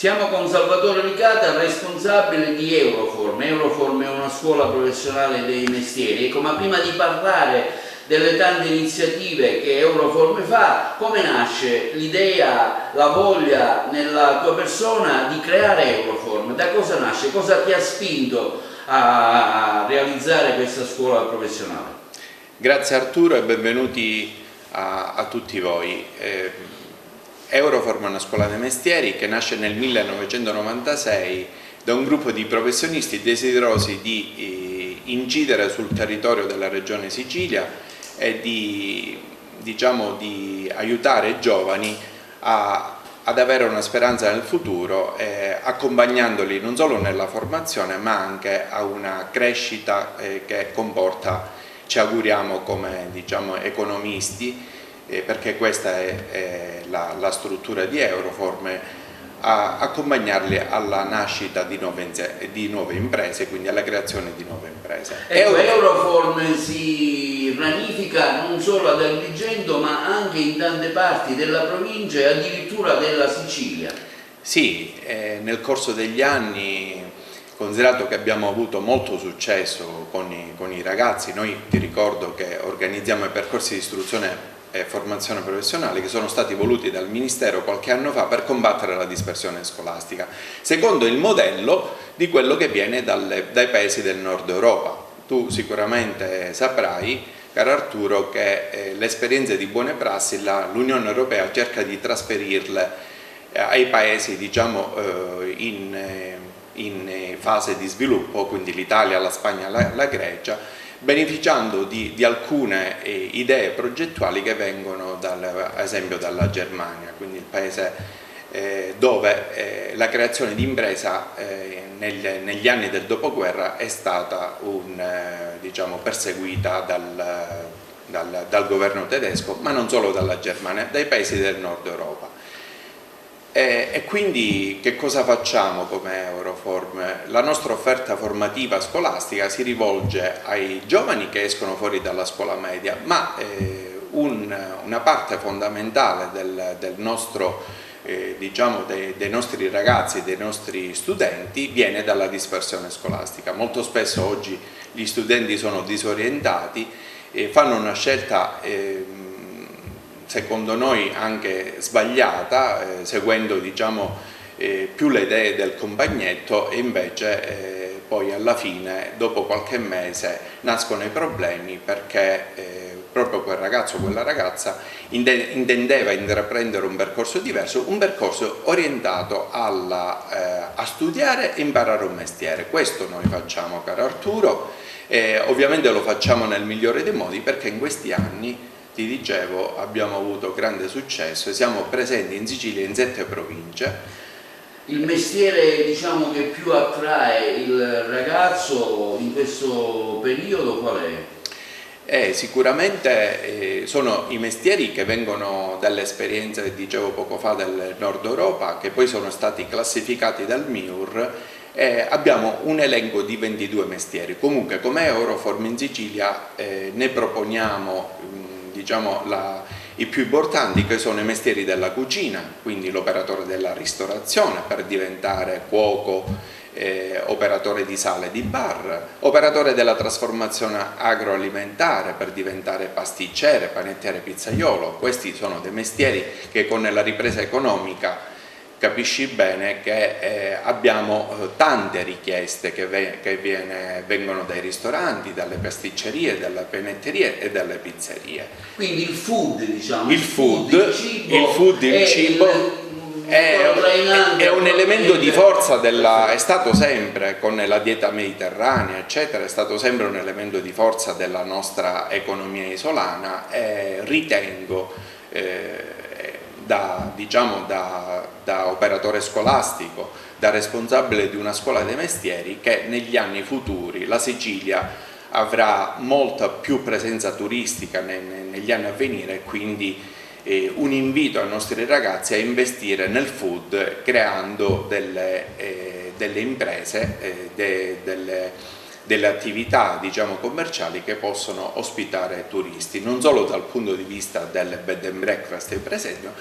Siamo con Salvatore Licata, responsabile di Euroform. Euroform è una scuola professionale dei mestieri. Ecco, ma prima di parlare delle tante iniziative che Euroform fa, come nasce l'idea, la voglia nella tua persona di creare Euroform? Da cosa nasce? Cosa ti ha spinto a realizzare questa scuola professionale? Grazie Arturo e benvenuti a tutti voi. Euroform è una scuola dei mestieri che nasce nel 1996 da un gruppo di professionisti desiderosi di incidere sul territorio della regione Sicilia e di aiutare i giovani ad avere una speranza nel futuro, accompagnandoli non solo nella formazione ma anche a una crescita che comporta, ci auguriamo come economisti, perché questa è la struttura di Euroform, accompagnarli alla nascita di nuove imprese, quindi alla creazione di nuove imprese. Ecco, Euroform si ramifica non solo ad Agrigento ma anche in tante parti della provincia e addirittura della Sicilia. Sì, nel corso degli anni, considerato che abbiamo avuto molto successo con i ragazzi, noi ti ricordo che organizziamo i percorsi di istruzione e formazione professionale che sono stati voluti dal Ministero qualche anno fa per combattere la dispersione scolastica, secondo il modello di quello che viene dai paesi del nord Europa. Tu sicuramente saprai, caro Arturo, che le esperienze di buone prassi l'Unione Europea cerca di trasferirle ai paesi in fase di sviluppo, quindi l'Italia, la Spagna, la Grecia, beneficiando di alcune idee progettuali che vengono ad esempio dalla Germania, quindi il paese dove la creazione di impresa negli anni del dopoguerra è stata perseguita dal governo tedesco, ma non solo dalla Germania, dai paesi del nord Europa. E quindi che cosa facciamo come Euroform? La nostra offerta formativa scolastica si rivolge ai giovani che escono fuori dalla scuola media, ma una parte fondamentale dei nostri ragazzi, dei nostri studenti, viene dalla dispersione scolastica. Molto spesso oggi gli studenti sono disorientati e fanno una scelta secondo noi anche sbagliata, seguendo più le idee del compagnetto, e invece poi alla fine, dopo qualche mese, nascono i problemi perché proprio quel ragazzo o quella ragazza intendeva intraprendere un percorso diverso, un percorso orientato a studiare e imparare un mestiere. Questo noi facciamo, caro Arturo, ovviamente lo facciamo nel migliore dei modi, perché in questi anni, ti dicevo, abbiamo avuto grande successo e siamo presenti in Sicilia in 7 province. Il mestiere che più attrae il ragazzo in questo periodo qual è? Sicuramente sono i mestieri che vengono dalle esperienze che dicevo poco fa del nord Europa, che poi sono stati classificati dal MIUR. Abbiamo un elenco di 22 mestieri. Comunque, come Euroform in Sicilia ne proponiamo i più importanti, che sono i mestieri della cucina, quindi l'operatore della ristorazione per diventare cuoco, operatore di sale di bar, operatore della trasformazione agroalimentare per diventare pasticcere, panettiere, pizzaiolo. Questi sono dei mestieri che con la ripresa economica capisci bene che abbiamo tante richieste che vengono dai ristoranti, dalle pasticcerie, dalle panetterie e dalle pizzerie. Quindi il food, il cibo è un elemento di forza è stato sempre, con la dieta mediterranea eccetera, è stato sempre un elemento di forza della nostra economia isolana, e ritengo da operatore scolastico, da responsabile di una scuola dei mestieri, che negli anni futuri la Sicilia avrà molta più presenza turistica negli anni a venire, quindi un invito ai nostri ragazzi a investire nel food, creando delle imprese, delle attività commerciali che possono ospitare turisti, non solo dal punto di vista del bed and breakfast per esempio,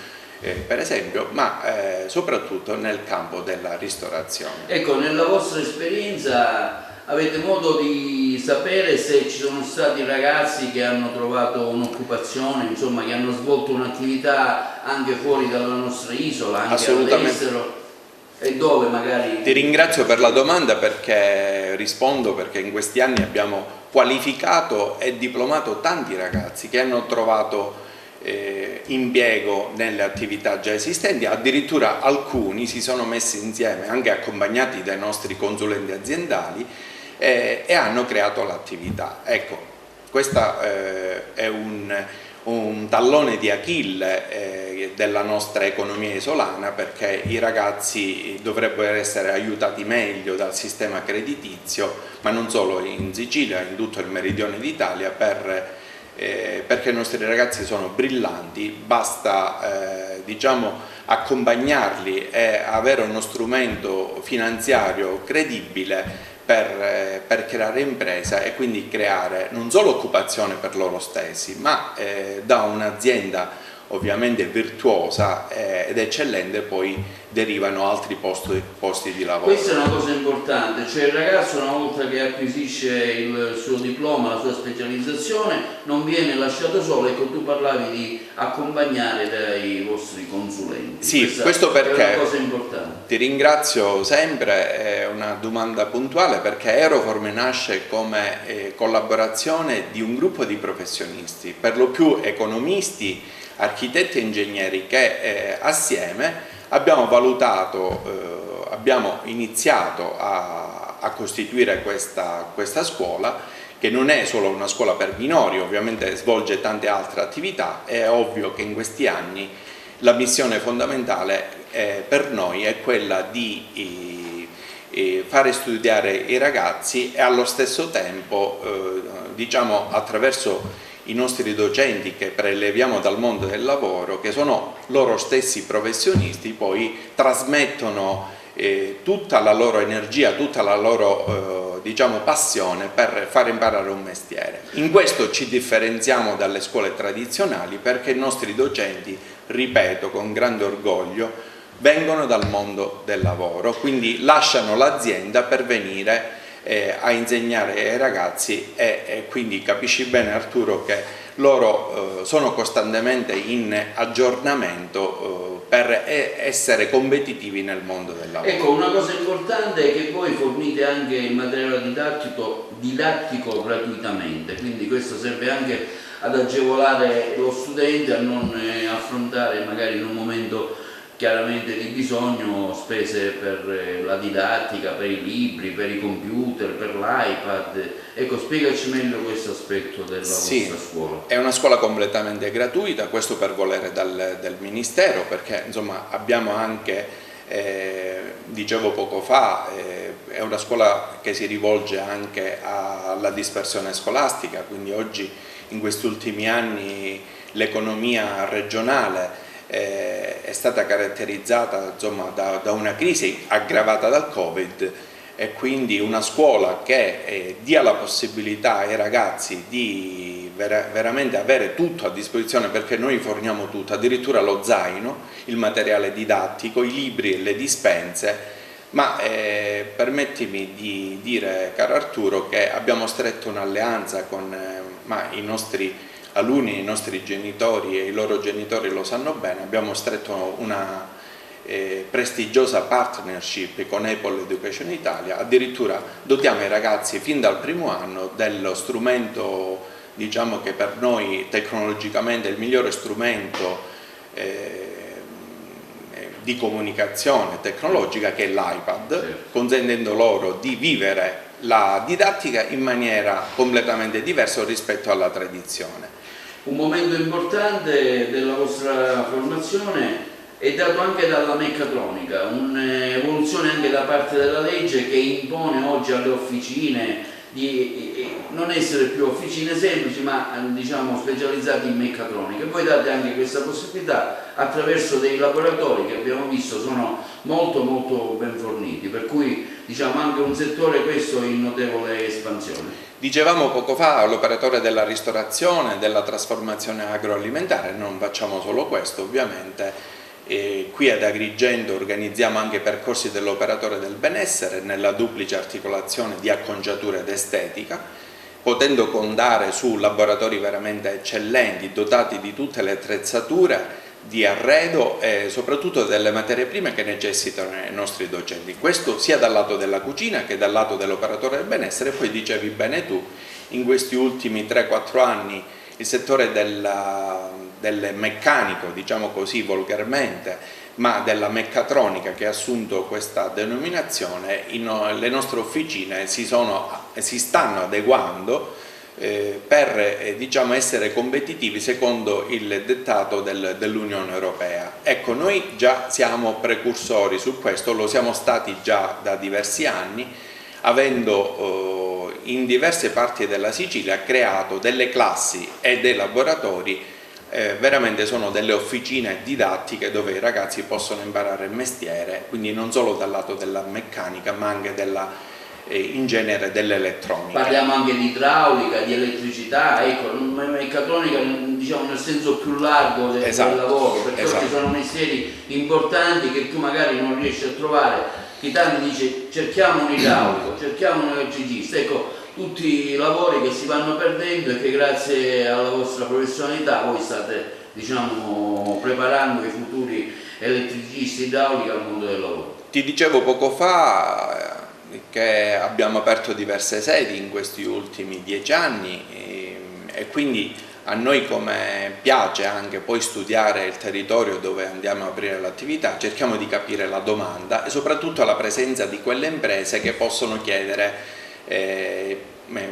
per esempio, ma soprattutto nel campo della ristorazione. Ecco, nella vostra esperienza avete modo di sapere se ci sono stati ragazzi che hanno trovato un'occupazione, insomma, che hanno svolto un'attività anche fuori dalla nostra isola, anche all'estero? E dove magari? Ti ringrazio per la domanda, perché rispondo perché in questi anni abbiamo qualificato e diplomato tanti ragazzi che hanno trovato impiego nelle attività già esistenti. Addirittura alcuni si sono messi insieme, anche accompagnati dai nostri consulenti aziendali, e hanno creato l'attività. Ecco, questo è un tallone di Achille della nostra economia isolana, perché i ragazzi dovrebbero essere aiutati meglio dal sistema creditizio, ma non solo in Sicilia, in tutto il meridione d'Italia, perché i nostri ragazzi sono brillanti, basta diciamo accompagnarli e avere uno strumento finanziario credibile per creare impresa e quindi creare non solo occupazione per loro stessi, ma da un'azienda ovviamente virtuosa ed eccellente poi derivano altri posti di lavoro. Questa è una cosa importante, cioè il ragazzo una volta che acquisisce il suo diploma, la sua specializzazione, non viene lasciato solo. Ecco, tu parlavi di accompagnare dai vostri consulenti. Sì, questo perché è una cosa importante. Ti ringrazio sempre, è una domanda puntuale, perché Aeroform nasce come collaborazione di un gruppo di professionisti, per lo più economisti, architetti e ingegneri, che assieme abbiamo valutato, abbiamo iniziato a costituire questa scuola, che non è solo una scuola per minori, ovviamente svolge tante altre attività. È ovvio che in questi anni la missione fondamentale per noi è quella di fare studiare i ragazzi e allo stesso tempo, diciamo, attraverso i nostri docenti che preleviamo dal mondo del lavoro, che sono loro stessi professionisti, poi trasmettono tutta la loro energia, tutta la loro diciamo passione per far imparare un mestiere. In questo ci differenziamo dalle scuole tradizionali, perché i nostri docenti, ripeto con grande orgoglio, vengono dal mondo del lavoro, quindi lasciano l'azienda per venire a insegnare ai ragazzi e quindi capisci bene, Arturo, che loro sono costantemente in aggiornamento per essere competitivi nel mondo del lavoro. Ecco, una cosa importante è che voi fornite anche il materiale didattico gratuitamente, quindi questo serve anche ad agevolare lo studente a non affrontare magari in un momento chiaramente di bisogno spese per la didattica, per i libri, per i computer, per l'iPad. Ecco, spiegaci meglio questo aspetto della vostra scuola. È una scuola completamente gratuita, questo per volere del Ministero, perché insomma abbiamo anche, dicevo poco fa, è una scuola che si rivolge anche alla dispersione scolastica, quindi oggi in questi ultimi anni l'economia regionale è stata caratterizzata insomma, da una crisi aggravata dal Covid, e quindi una scuola che dia la possibilità ai ragazzi di veramente avere tutto a disposizione, perché noi forniamo tutto, addirittura lo zaino, il materiale didattico, i libri e le dispense. Ma permettimi di dire, caro Arturo, che abbiamo stretto un'alleanza con i nostri alunni, i nostri genitori e i loro genitori lo sanno bene. Abbiamo stretto una prestigiosa partnership con Apple Education Italia, addirittura dotiamo i ragazzi fin dal primo anno dello strumento, diciamo che per noi tecnologicamente è il migliore strumento di comunicazione tecnologica, che è l'iPad, consentendo loro di vivere la didattica in maniera completamente diversa rispetto alla tradizione. Un momento importante della vostra formazione è dato anche dalla meccatronica, un'evoluzione anche da parte della legge che impone oggi alle officine di non essere più officine semplici, ma diciamo specializzate in meccatronica. Voi date anche questa possibilità attraverso dei laboratori che abbiamo visto sono molto ben forniti, per cui diciamo anche un settore questo in notevole espansione. Dicevamo poco fa l'operatore della ristorazione, della trasformazione agroalimentare, non facciamo solo questo ovviamente, Qui ad Agrigento organizziamo anche percorsi dell'operatore del benessere nella duplice articolazione di acconciatura ed estetica, potendo contare su laboratori veramente eccellenti, dotati di tutte le attrezzature, di arredo e soprattutto delle materie prime che necessitano i nostri docenti. Questo sia dal lato della cucina che dal lato dell'operatore del benessere. E poi dicevi bene tu, in questi ultimi 3-4 anni il settore del meccanico, diciamo così volgarmente, ma della meccatronica, che ha assunto questa denominazione, le nostre officine si stanno adeguando per diciamo, essere competitivi secondo il dettato dell'Unione Europea. Ecco, noi già siamo precursori su questo, lo siamo stati già da diversi anni, avendo in diverse parti della Sicilia creato delle classi e dei laboratori, veramente sono delle officine didattiche dove i ragazzi possono imparare il mestiere, quindi non solo dal lato della meccanica ma anche in genere dell'elettronica. Parliamo anche di idraulica, di elettricità, ecco, meccatronica diciamo nel senso più largo del lavoro, perché ci sono mestieri importanti che tu magari non riesci a trovare. L'Italia dice cerchiamo un idraulico, cerchiamo un elettricista, ecco, tutti i lavori che si vanno perdendo e che grazie alla vostra professionalità voi state diciamo preparando i futuri elettricisti idraulici al mondo del lavoro. Ti dicevo poco fa che abbiamo aperto diverse sedi in questi ultimi 10 anni e quindi a noi, come piace anche poi studiare il territorio dove andiamo a aprire l'attività, cerchiamo di capire la domanda e soprattutto la presenza di quelle imprese che possono chiedere,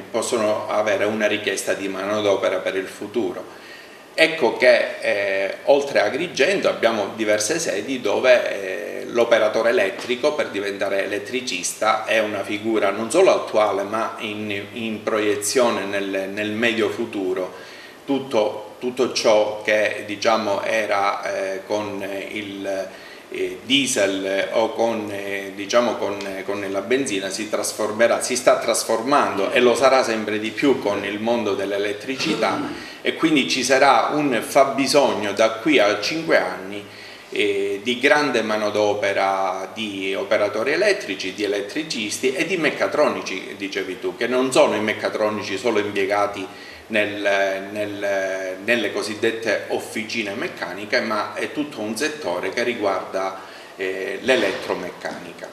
possono avere una richiesta di manodopera per il futuro. Ecco che oltre a Agrigento abbiamo diverse sedi dove l'operatore elettrico, per diventare elettricista, è una figura non solo attuale ma in proiezione nel medio futuro. Tutto ciò che diciamo era con il diesel o con la benzina si sta trasformando e lo sarà sempre di più con il mondo dell'elettricità, e quindi ci sarà un fabbisogno da qui a 5 anni di grande manodopera di operatori elettrici, di elettricisti e di meccatronici, dicevi tu, che non sono i meccatronici solo impiegati nelle cosiddette officine meccaniche, ma è tutto un settore che riguarda l'elettromeccanica.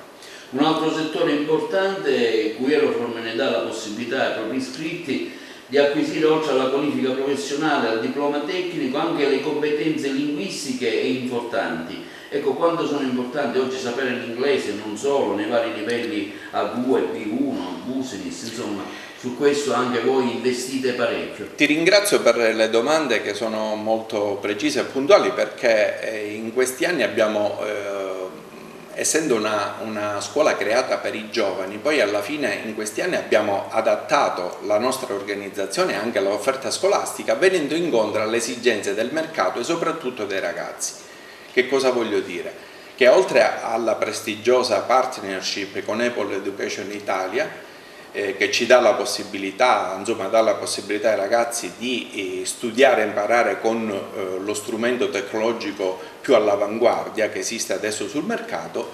Un altro settore importante cui Euroform ne dà la possibilità ai propri iscritti di acquisire, oltre alla qualifica professionale e al diploma tecnico, anche le competenze linguistiche e importanti. Ecco, quanto sono importanti oggi sapere l'inglese, non solo, nei vari livelli A2, B1, Business, insomma. Su questo anche voi investite parecchio. Ti ringrazio per le domande che sono molto precise e puntuali, perché in questi anni abbiamo, essendo una scuola creata per i giovani, poi alla fine in questi anni abbiamo adattato la nostra organizzazione anche all'offerta scolastica, venendo incontro alle esigenze del mercato e soprattutto dei ragazzi. Che cosa voglio dire? Che oltre alla prestigiosa partnership con Apple Education Italia, che ci dà la possibilità, ai ragazzi di studiare e imparare con lo strumento tecnologico più all'avanguardia che esiste adesso sul mercato,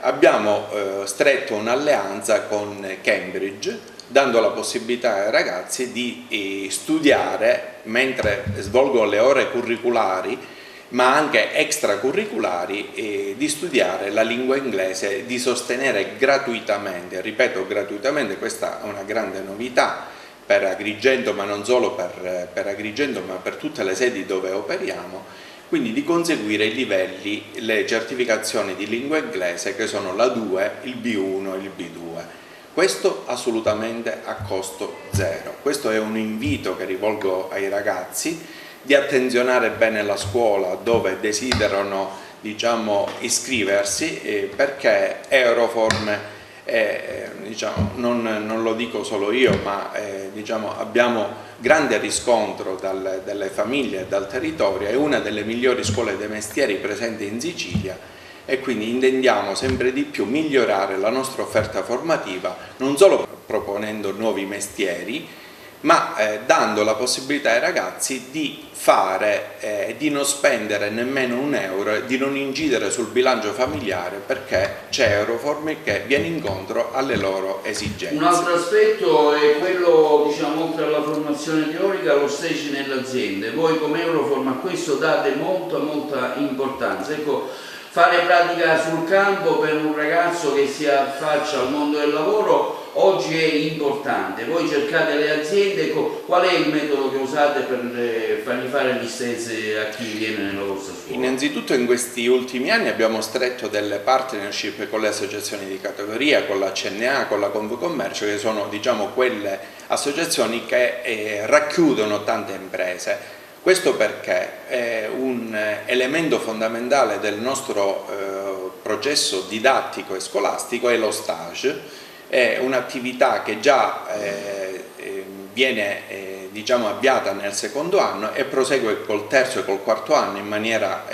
abbiamo stretto un'alleanza con Cambridge, dando la possibilità ai ragazzi di studiare mentre svolgono le ore curriculari, ma anche extracurriculari, di studiare la lingua inglese, di sostenere gratuitamente, ripeto gratuitamente, questa è una grande novità per Agrigento, ma non solo per Agrigento, ma per tutte le sedi dove operiamo, quindi di conseguire i livelli, le certificazioni di lingua inglese che sono la 2, il B1 e il B2. Questo assolutamente a costo zero. Questo è un invito che rivolgo ai ragazzi, di attenzionare bene la scuola dove desiderano iscriversi, perché Euroform non lo dico solo io, ma abbiamo grande riscontro dalle famiglie e dal territorio, è una delle migliori scuole dei mestieri presenti in Sicilia, e quindi intendiamo sempre di più migliorare la nostra offerta formativa, non solo proponendo nuovi mestieri, ma dando la possibilità ai ragazzi di fare, di non spendere nemmeno un euro, di non incidere sul bilancio familiare, perché c'è Euroform che viene incontro alle loro esigenze. Un altro aspetto è quello, diciamo, oltre alla formazione teorica, lo stage nelle aziende. Voi come Euroform a questo date molta importanza. Ecco, fare pratica sul campo per un ragazzo che si affaccia al mondo del lavoro oggi è importante. Voi cercate le aziende, qual è il metodo che usate per fargli fare gli stage a chi viene nella vostra scuola? Innanzitutto in questi ultimi anni abbiamo stretto delle partnership con le associazioni di categoria, con la CNA, con la Confcommercio, che sono, diciamo, quelle associazioni che racchiudono tante imprese. Questo perché un elemento fondamentale del nostro processo didattico e scolastico è lo stage, è un'attività che già viene diciamo, avviata nel secondo anno e prosegue col terzo e col quarto anno in maniera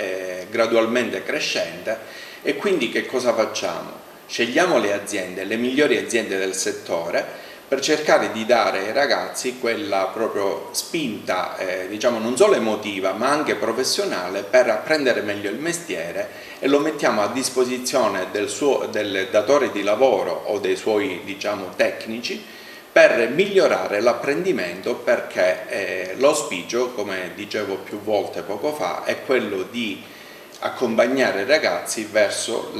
gradualmente crescente. E quindi che cosa facciamo? Scegliamo le aziende, le migliori aziende del settore, per cercare di dare ai ragazzi quella proprio spinta, diciamo non solo emotiva ma anche professionale, per apprendere meglio il mestiere, e lo mettiamo a disposizione del datore di lavoro o dei suoi, diciamo, tecnici, per migliorare l'apprendimento, perché l'auspicio, come dicevo più volte poco fa, è quello di accompagnare i ragazzi verso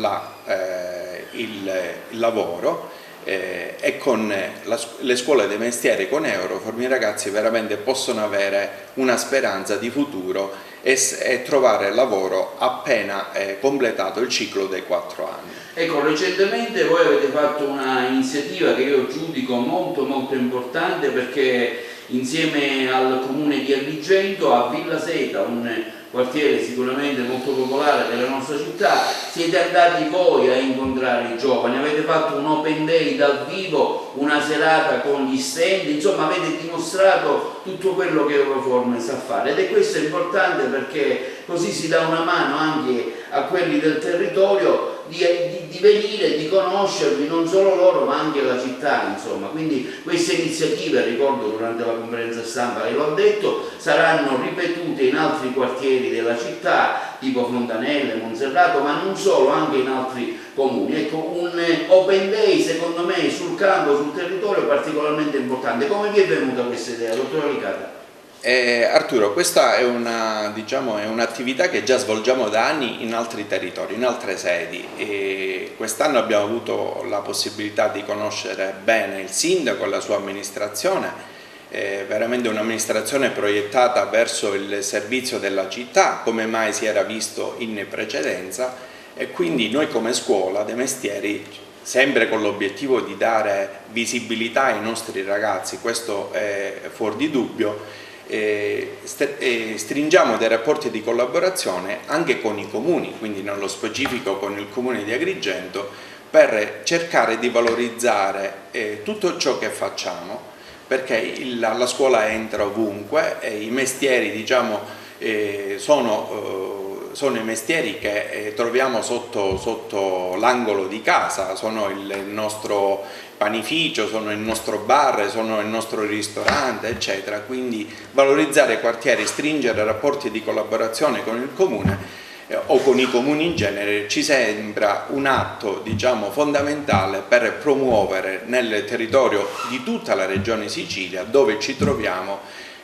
il lavoro. E con le scuole dei mestieri, con Euroform, i ragazzi veramente possono avere una speranza di futuro e trovare lavoro appena completato il ciclo dei 4 anni. Ecco, recentemente voi avete fatto una iniziativa che io giudico molto importante, perché insieme al comune di Agrigento, a Villa Seta, un quartiere sicuramente molto popolare della nostra città, siete andati voi a incontrare i giovani, avete fatto un open day dal vivo, una serata con gli stand, insomma avete dimostrato tutto quello che Euroform sa fare, ed è questo importante, perché così si dà una mano anche a quelli del territorio di venire, di conoscervi, non solo loro ma anche la città, insomma. Quindi queste iniziative, ricordo durante la conferenza stampa che l'ho detto, saranno ripetute in altri quartieri della città, tipo Fontanelle, Monserrato, ma non solo, anche in altri comuni. Ecco, un open day secondo me sul campo, sul territorio, particolarmente importante. Come vi è venuta questa idea, dottor Licata? Arturo, questa è un'attività che già svolgiamo da anni in altri territori, in altre sedi, e quest'anno abbiamo avuto la possibilità di conoscere bene il sindaco e la sua amministrazione, veramente un'amministrazione proiettata verso il servizio della città, come mai si era visto in precedenza, e quindi noi come scuola dei mestieri, sempre con l'obiettivo di dare visibilità ai nostri ragazzi, questo è fuor di dubbio, stringiamo dei rapporti di collaborazione anche con i comuni, quindi nello specifico con il comune di Agrigento, per cercare di valorizzare tutto ciò che facciamo, perché la scuola entra ovunque e i mestieri, diciamo, sono i mestieri che troviamo sotto l'angolo di casa, sono il nostro panificio, sono il nostro bar, sono il nostro ristorante, eccetera. Quindi valorizzare i quartieri, stringere rapporti di collaborazione con il comune o con i comuni in genere ci sembra un atto, diciamo, fondamentale per promuovere nel territorio di tutta la regione Sicilia, dove ci troviamo,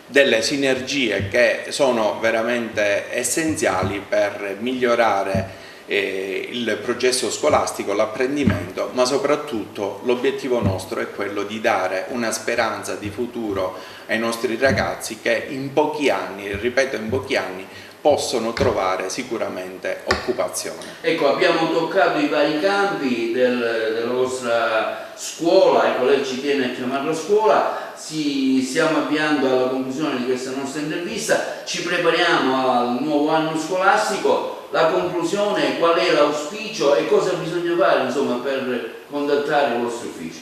delle sinergie che sono veramente essenziali per migliorare il processo scolastico, l'apprendimento, ma soprattutto l'obiettivo nostro è quello di dare una speranza di futuro ai nostri ragazzi, che in pochi anni, ripeto in pochi anni, possono trovare sicuramente occupazione. Ecco, abbiamo toccato i vari campi della vostra scuola, ecco, lei ci tiene a chiamarla scuola, stiamo avviando alla conclusione di questa nostra intervista, ci prepariamo al nuovo anno scolastico. La conclusione, qual è l'auspicio e cosa bisogna fare, insomma, per contattare i vostri uffici?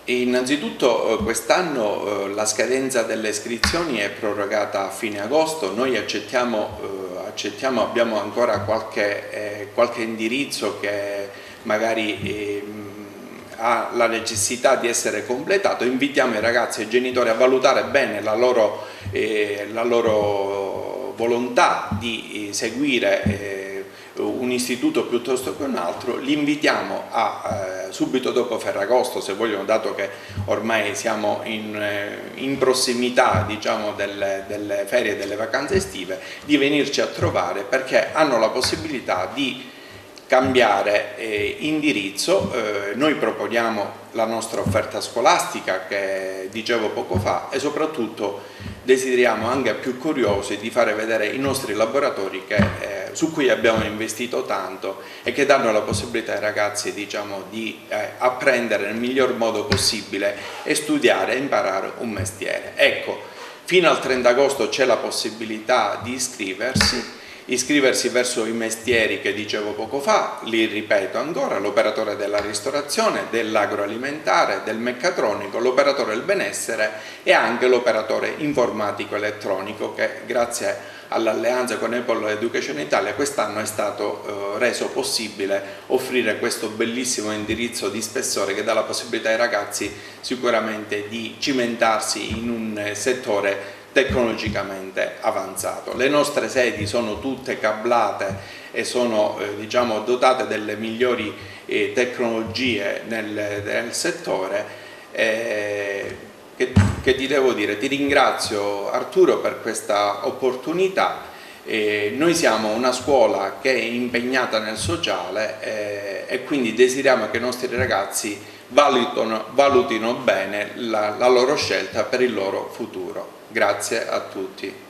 Innanzitutto quest'anno la scadenza delle iscrizioni è prorogata a fine agosto. Noi abbiamo ancora qualche indirizzo che magari ha la necessità di essere completato, invitiamo i ragazzi e i genitori a valutare bene la loro volontà di seguire un istituto piuttosto che un altro. Li invitiamo a subito dopo Ferragosto, se vogliono, dato che ormai siamo in prossimità, diciamo, delle ferie e delle vacanze estive, di venirci a trovare, perché hanno la possibilità di cambiare indirizzo. Noi proponiamo la nostra offerta scolastica, che dicevo poco fa, e soprattutto desideriamo anche a più curiosi di fare vedere i nostri laboratori su cui abbiamo investito tanto e che danno la possibilità ai ragazzi, diciamo, di apprendere nel miglior modo possibile e studiare e imparare un mestiere. Ecco, fino al 30 agosto c'è la possibilità di iscriversi verso i mestieri che dicevo poco fa, li ripeto ancora: l'operatore della ristorazione, dell'agroalimentare, del meccatronico, l'operatore del benessere e anche l'operatore informatico elettronico, che grazie all'alleanza con Apple Education Italia quest'anno è stato reso possibile offrire questo bellissimo indirizzo di spessore che dà la possibilità ai ragazzi sicuramente di cimentarsi in un settore tecnologicamente avanzato. Le nostre sedi sono tutte cablate e sono diciamo, dotate delle migliori tecnologie nel settore. Che ti devo dire? Ti ringrazio, Arturo, per questa opportunità. Noi siamo una scuola che è impegnata nel sociale e quindi desideriamo che i nostri ragazzi valutino bene la loro scelta per il loro futuro. Grazie a tutti.